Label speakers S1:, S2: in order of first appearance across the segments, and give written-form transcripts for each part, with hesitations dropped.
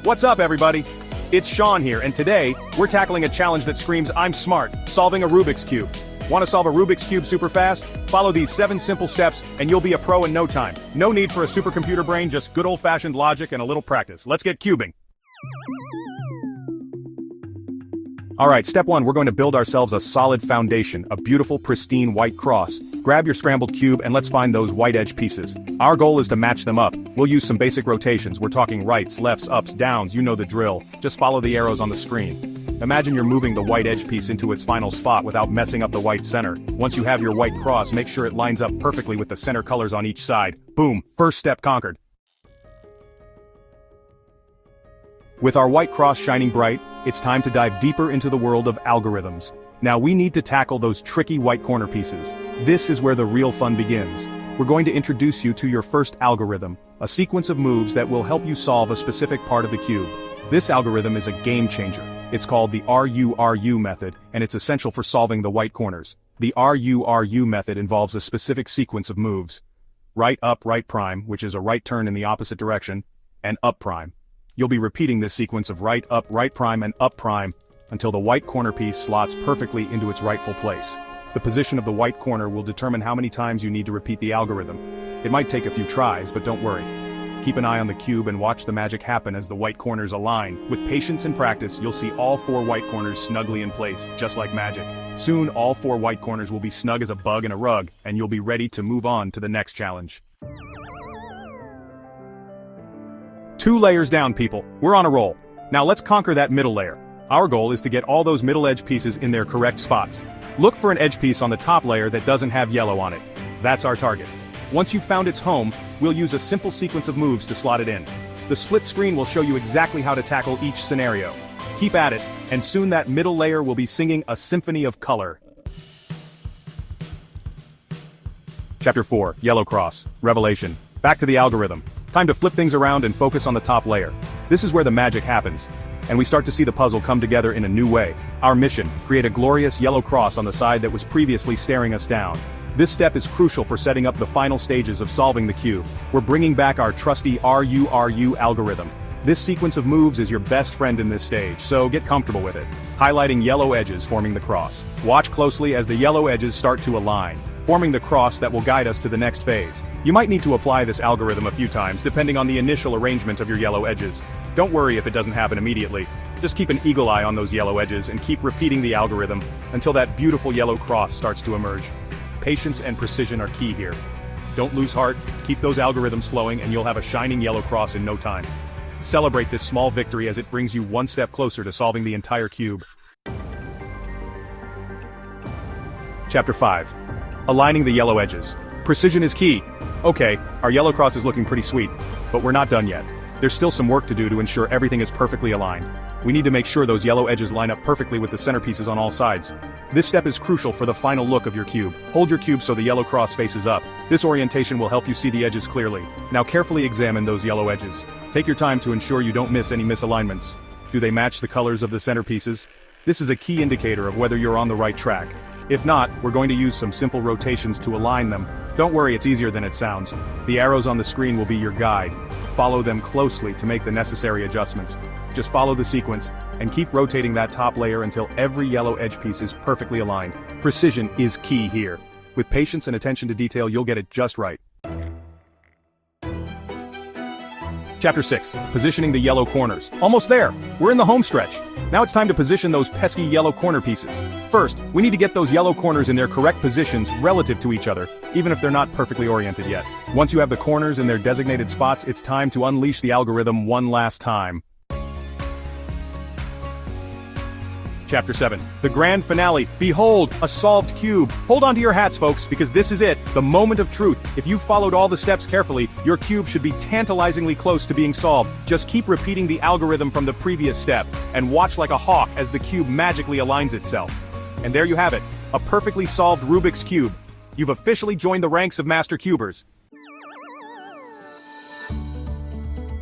S1: What's up, everybody? It's Sean here, and today, we're tackling a challenge that screams I'm smart, solving a Rubik's Cube. Want to solve a Rubik's Cube super fast? Follow these 7 simple steps, and you'll be a pro in no time. No need for a supercomputer brain, just good old-fashioned logic and a little practice. Let's get cubing. Alright, step 1, we're going to build ourselves a solid foundation, a beautiful, pristine white cross. Grab your scrambled cube and let's find those white edge pieces. Our goal is to match them up. We'll use some basic rotations. We're talking rights, lefts, ups, downs, you know the drill. Just follow the arrows on the screen. Imagine you're moving the white edge piece into its final spot without messing up the white center. Once you have your white cross, make sure it lines up perfectly with the center colors on each side. Boom, first step conquered. With our white cross shining bright, it's time to dive deeper into the world of algorithms. Now we need to tackle those tricky white corner pieces. This is where the real fun begins. We're going to introduce you to your first algorithm, a sequence of moves that will help you solve a specific part of the cube. This algorithm is a game changer. It's called the RURU method, and it's essential for solving the white corners. The RURU method involves a specific sequence of moves. Right up, right prime, which is a right turn in the opposite direction, and up prime. You'll be repeating this sequence of right up, right prime, and up prime until the white corner piece slots perfectly into its rightful place. The position of the white corner will determine how many times you need to repeat the algorithm. It might take a few tries, but don't worry. Keep an eye on the cube and watch the magic happen as the white corners align. With patience and practice, you'll see all 4 white corners snugly in place, just like magic. Soon, all 4 white corners will be snug as a bug in a rug, and you'll be ready to move on to the next challenge. 2 layers down, people. We're on a roll. Now let's conquer that middle layer. Our goal is to get all those middle edge pieces in their correct spots. Look for an edge piece on the top layer that doesn't have yellow on it. That's our target. Once you've found its home, we'll use a simple sequence of moves to slot it in. The split screen will show you exactly how to tackle each scenario. Keep at it, and soon that middle layer will be singing a symphony of color. Chapter 4, Yellow Cross, Revelation. Back to the algorithm. Time to flip things around and focus on the top layer. This is where the magic happens, and we start to see the puzzle come together in a new way. Our mission, create a glorious yellow cross on the side that was previously staring us down. This step is crucial for setting up the final stages of solving the cube. We're bringing back our trusty RURU algorithm. This sequence of moves is your best friend in this stage, so get comfortable with it. Highlighting yellow edges forming the cross. Watch closely as the yellow edges start to align, forming the cross that will guide us to the next phase. You might need to apply this algorithm a few times depending on the initial arrangement of your yellow edges. Don't worry if it doesn't happen immediately. Just keep an eagle eye on those yellow edges and keep repeating the algorithm until that beautiful yellow cross starts to emerge. Patience and precision are key here. Don't lose heart, keep those algorithms flowing and you'll have a shining yellow cross in no time. Celebrate this small victory as it brings you one step closer to solving the entire cube. Chapter 5. Aligning the yellow edges. Precision is key. Okay, our yellow cross is looking pretty sweet, but we're not done yet. There's still some work to do to ensure everything is perfectly aligned. We need to make sure those yellow edges line up perfectly with the centerpieces on all sides. This step is crucial for the final look of your cube. Hold your cube so the yellow cross faces up. This orientation will help you see the edges clearly. Now carefully examine those yellow edges. Take your time to ensure you don't miss any misalignments. Do they match the colors of the centerpieces? This is a key indicator of whether you're on the right track. If not, we're going to use some simple rotations to align them. Don't worry, it's easier than it sounds. The arrows on the screen will be your guide. Follow them closely to make the necessary adjustments. Just follow the sequence, and keep rotating that top layer until every yellow edge piece is perfectly aligned. Precision is key here. With patience and attention to detail, you'll get it just right. Chapter 6. Positioning the yellow corners. Almost there! We're in the home stretch. Now it's time to position those pesky yellow corner pieces. First, we need to get those yellow corners in their correct positions relative to each other, even if they're not perfectly oriented yet. Once you have the corners in their designated spots, it's time to unleash the algorithm one last time. Chapter 7. The grand finale. Behold, a solved cube. Hold on to your hats, folks, because this is it, the moment of truth. If you've followed all the steps carefully, your cube should be tantalizingly close to being solved. Just keep repeating the algorithm from the previous step, and watch like a hawk as the cube magically aligns itself. And there you have it, a perfectly solved Rubik's Cube. You've officially joined the ranks of Master Cubers.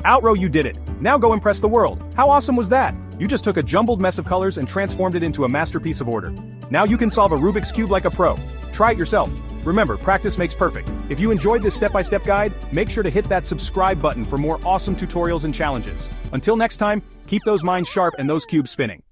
S1: Outro, you did it. Now go impress the world. How awesome was that? You just took a jumbled mess of colors and transformed it into a masterpiece of order. Now you can solve a Rubik's Cube like a pro. Try it yourself. Remember, practice makes perfect. If you enjoyed this step-by-step guide, make sure to hit that subscribe button for more awesome tutorials and challenges. Until next time, keep those minds sharp and those cubes spinning.